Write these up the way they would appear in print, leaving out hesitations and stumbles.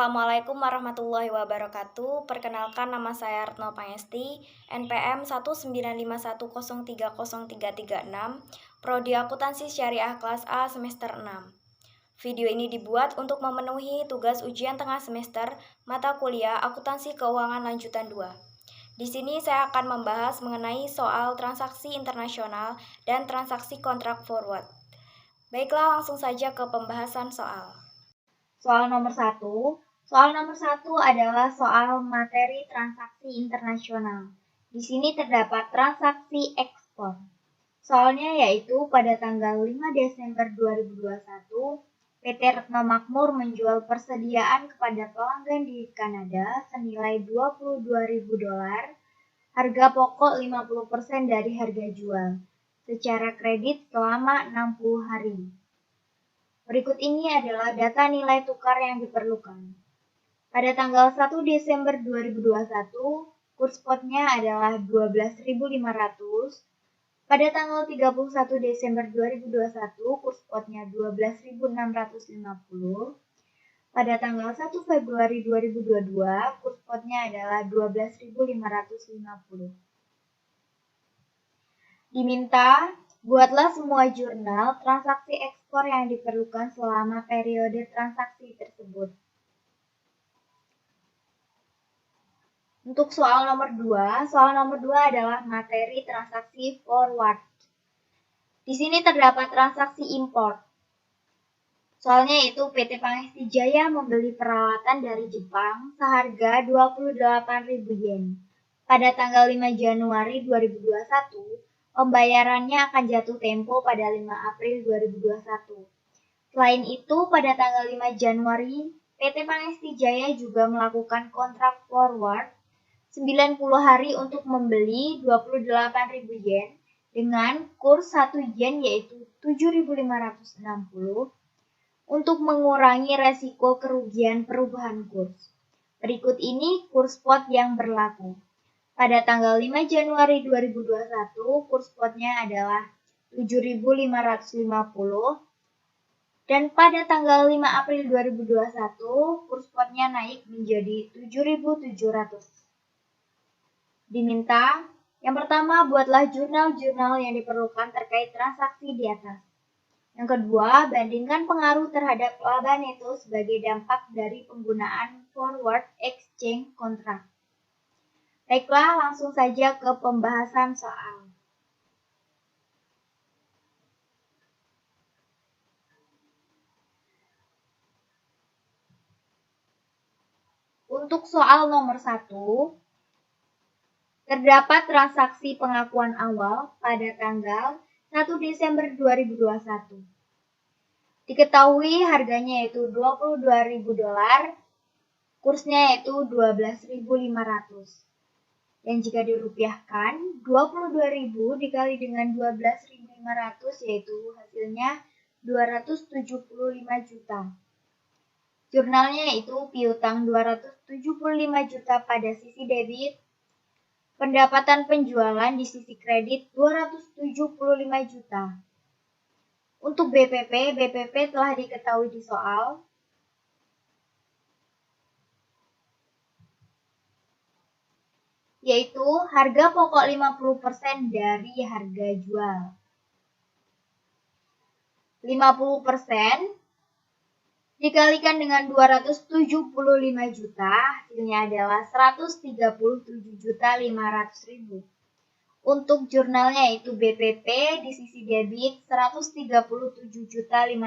Assalamualaikum warahmatullahi wabarakatuh. Perkenalkan, nama saya Retno Pangesti, NPM 19510303336, Prodi Akuntansi Syariah kelas A semester 6. Video ini dibuat untuk memenuhi tugas ujian tengah semester mata kuliah Akuntansi Keuangan Lanjutan 2. Di sini saya akan membahas mengenai soal transaksi internasional dan transaksi kontrak forward. Baiklah, langsung saja ke pembahasan soal. Soal nomor 1 adalah soal materi transaksi internasional. Di sini terdapat transaksi ekspor. Soalnya yaitu pada tanggal 5 Desember 2021, PT Retno Makmur menjual persediaan kepada pelanggan di Kanada senilai $22.000, harga pokok 50% dari harga jual, secara kredit selama 60 hari. Berikut ini adalah data nilai tukar yang diperlukan. Pada tanggal 1 Desember 2021, kurs spotnya adalah 12.500. Pada tanggal 31 Desember 2021, kurs spotnya 12.650. Pada tanggal 1 Februari 2022, kurs spotnya adalah 12.550. Diminta, buatlah semua jurnal transaksi ekspor yang diperlukan selama periode transaksi tersebut. Untuk soal nomor 2 adalah materi transaksi forward. Di sini terdapat transaksi import. Soalnya itu PT Pangesti Jaya membeli peralatan dari Jepang seharga 28.000 yen. Pada tanggal 5 Januari 2021, pembayarannya akan jatuh tempo pada 5 April 2021. Selain itu, pada tanggal 5 Januari, PT Pangesti Jaya juga melakukan kontrak forward 90 hari untuk membeli 28.000 yen dengan kurs 1 yen yaitu 7.560 untuk mengurangi resiko kerugian perubahan kurs. Berikut ini kurs spot yang berlaku. Pada tanggal 5 Januari 2021, kurs spotnya adalah 7.550 dan pada tanggal 5 April 2021, kurs spotnya naik menjadi 7.700. Diminta, yang pertama buatlah jurnal-jurnal yang diperlukan terkait transaksi di atas. Yang kedua, bandingkan pengaruh terhadap laba neto sebagai dampak dari penggunaan forward exchange contract. Baiklah, langsung saja ke pembahasan soal. Untuk soal nomor 1, terdapat transaksi pengakuan awal pada tanggal 1 Desember 2021. Diketahui harganya yaitu $22.000, kursnya yaitu 12.500. Dan jika dirupiahkan, 22.000 dikali dengan 12.500 yaitu hasilnya 275 juta. Jurnalnya yaitu piutang 275 juta pada sisi debit, pendapatan penjualan di sisi kredit 275 juta. Untuk BPP telah diketahui di soal. Yaitu harga pokok 50% dari harga jual. 50% dikalikan dengan 275 juta, hasilnya adalah 137.500.000. Untuk jurnalnya yaitu BPP di sisi debit 137.500.000,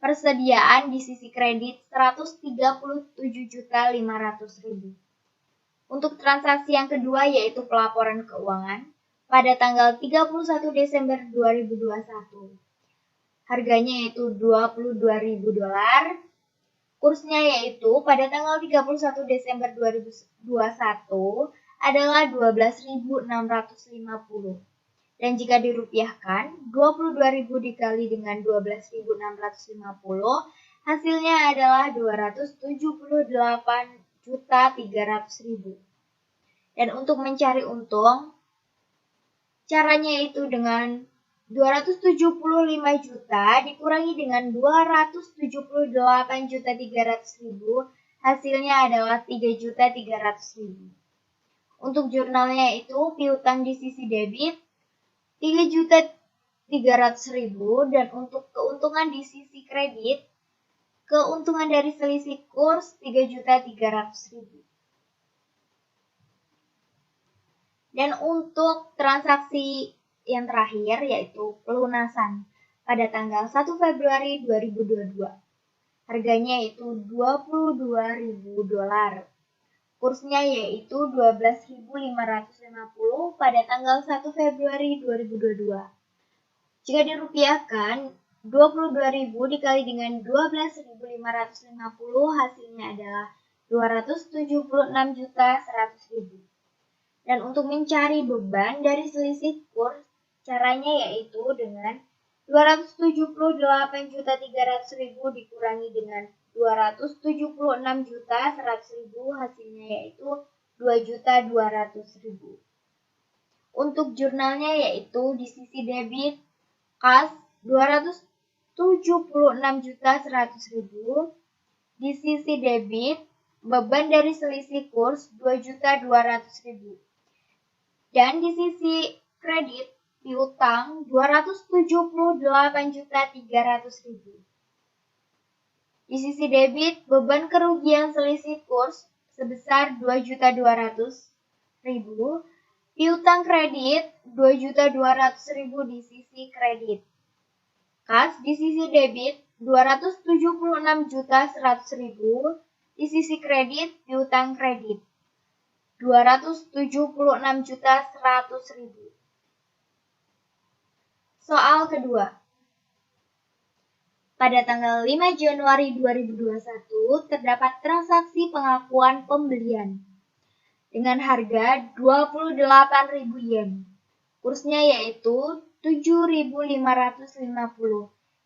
persediaan di sisi kredit 137.500.000. Untuk transaksi yang kedua yaitu pelaporan keuangan pada tanggal 31 Desember 2021. Harganya yaitu $22.000, kursnya yaitu pada tanggal 31 Desember 2021 adalah 12.650. Dan jika dirupiahkan, 22.000 dikali dengan 12.650, hasilnya adalah 278.300.000. Dan untuk mencari untung, caranya itu dengan 275 juta dikurangi dengan 278.300.000, hasilnya adalah 3.300.000. Untuk jurnalnya itu piutang di sisi debit 3.300.000, dan untuk keuntungan di sisi kredit, keuntungan dari selisih kurs 3.300.000. Dan untuk transaksi yang terakhir yaitu pelunasan pada tanggal 1 Februari 2022. Harganya yaitu $22.000. Kursnya yaitu 12.550 pada tanggal 1 Februari 2022. Jika dirupiahkan, 22.000 dikali dengan 12.550 hasilnya adalah 276.100.000. Dan untuk mencari beban dari selisih kurs, caranya yaitu dengan 278.300.000 dikurangi dengan 276.100.000, hasilnya yaitu 2.200.000. Untuk jurnalnya yaitu di sisi debit kas 276.100.000, di sisi debit beban dari selisih kurs 2.200.000. Dan di sisi kredit piutang 278.300.000. Di sisi debit beban kerugian selisih kurs sebesar 2.200.000. Piutang kredit 2.200.000 di sisi kredit. Kas di sisi debit 276.100.000, di sisi kredit piutang kredit 276.100.000. Soal kedua. Pada tanggal 5 Januari 2021 terdapat transaksi pengakuan pembelian dengan harga 28.000 yen. Kursnya yaitu 7.550.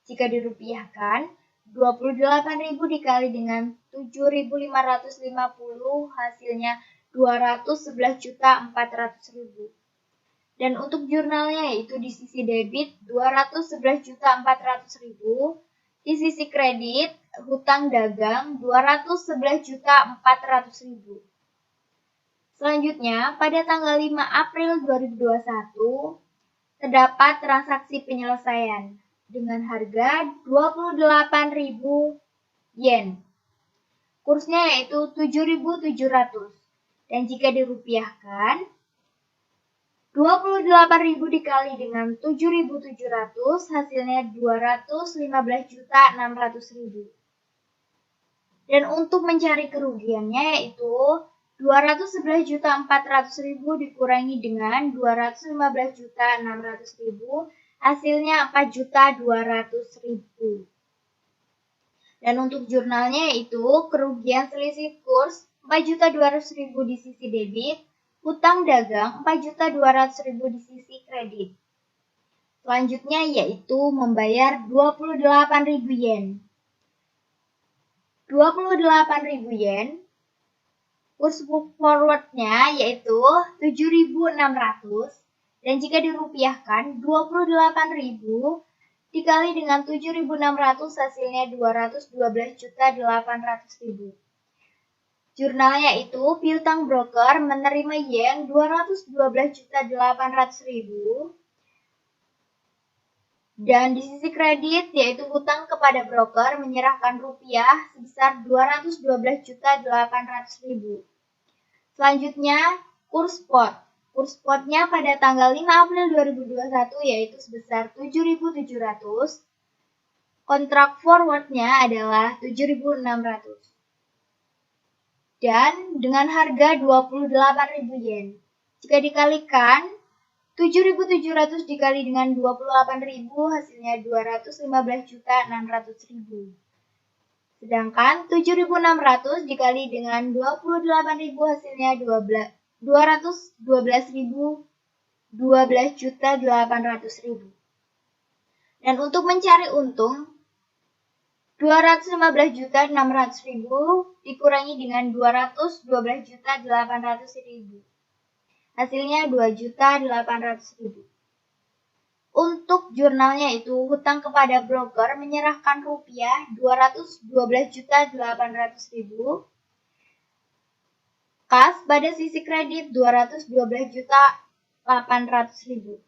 Jika dirupiahkan, 28.000 dikali dengan 7.550 hasilnya 211.400.000. Dan untuk jurnalnya yaitu di sisi debit 211.400.000, di sisi kredit hutang dagang 211.400.000. Selanjutnya, pada tanggal 5 April 2021 terdapat transaksi penyelesaian dengan harga 28.000 yen. Kursnya yaitu 7.700. Dan jika dirupiahkan, 28.000 dikali dengan 7.700 hasilnya 215.600.000. Dan untuk mencari kerugiannya yaitu 211.400.000 dikurangi dengan 215.600.000, hasilnya 4.200.000. Dan untuk jurnalnya yaitu kerugian selisih kurs 4.200.000 di sisi debit, hutang dagang 4.200.000 di sisi kredit. Selanjutnya yaitu membayar 28.000 yen. 28.000 yen, kurs forwardnya yaitu 7.600, dan jika dirupiahkan 28.000 dikali dengan 7.600 hasilnya 212.800.000. Jurnalnya itu piutang broker menerima yen 212.800.000, dan di sisi kredit yaitu hutang kepada broker menyerahkan rupiah sebesar 212.800.000. Selanjutnya kurs spot. Kurs spotnya pada tanggal 5 April 2021 yaitu sebesar 7.700. Kontrak forwardnya adalah 7.600. Dan dengan harga 28.000 yen. Jika dikalikan, 7.700 dikali dengan 28.000 hasilnya 215.600.000. Sedangkan 7.600 dikali dengan 28.000 hasilnya 12.800.000. Dan untuk mencari untung, 215.600.000 dikurangi dengan 212.800.000. Hasilnya 2.800.000. Untuk jurnalnya itu hutang kepada broker menyerahkan rupiah 212.800.000. Kas pada sisi kredit 212.800.000.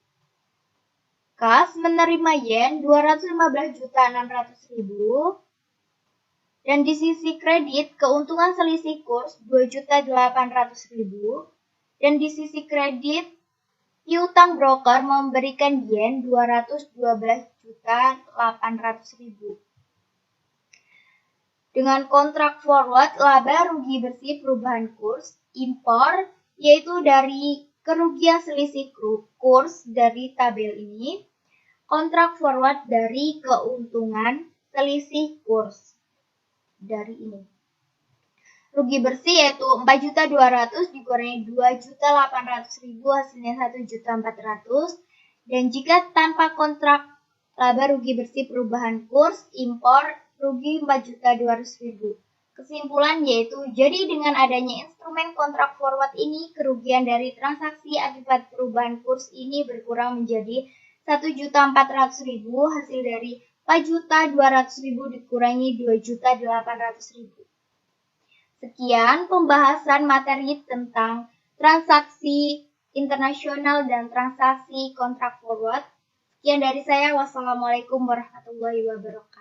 Kas menerima yen 215.600.000. Dan di sisi kredit keuntungan selisih kurs 2.800.000. Dan di sisi kredit piutang broker memberikan yen 212.800.000. Dengan kontrak forward laba rugi bersih perubahan kurs impor, yaitu dari kerugian selisih kurs dari tabel ini, kontrak forward dari keuntungan selisih kurs dari ini. Rugi bersih yaitu 4.200.000 dikurangi 2.800.000 hasilnya 1.400.000. Dan jika tanpa kontrak laba rugi bersih perubahan kurs impor rugi 4.200.000. Kesimpulan yaitu jadi dengan adanya instrumen kontrak forward ini kerugian dari transaksi akibat perubahan kurs ini berkurang menjadi 1.400.000 hasil dari 4.200.000 dikurangi 2.800.000. Sekian pembahasan materi tentang transaksi internasional dan transaksi kontrak forward. Sekian dari saya. Wassalamualaikum warahmatullahi wabarakatuh.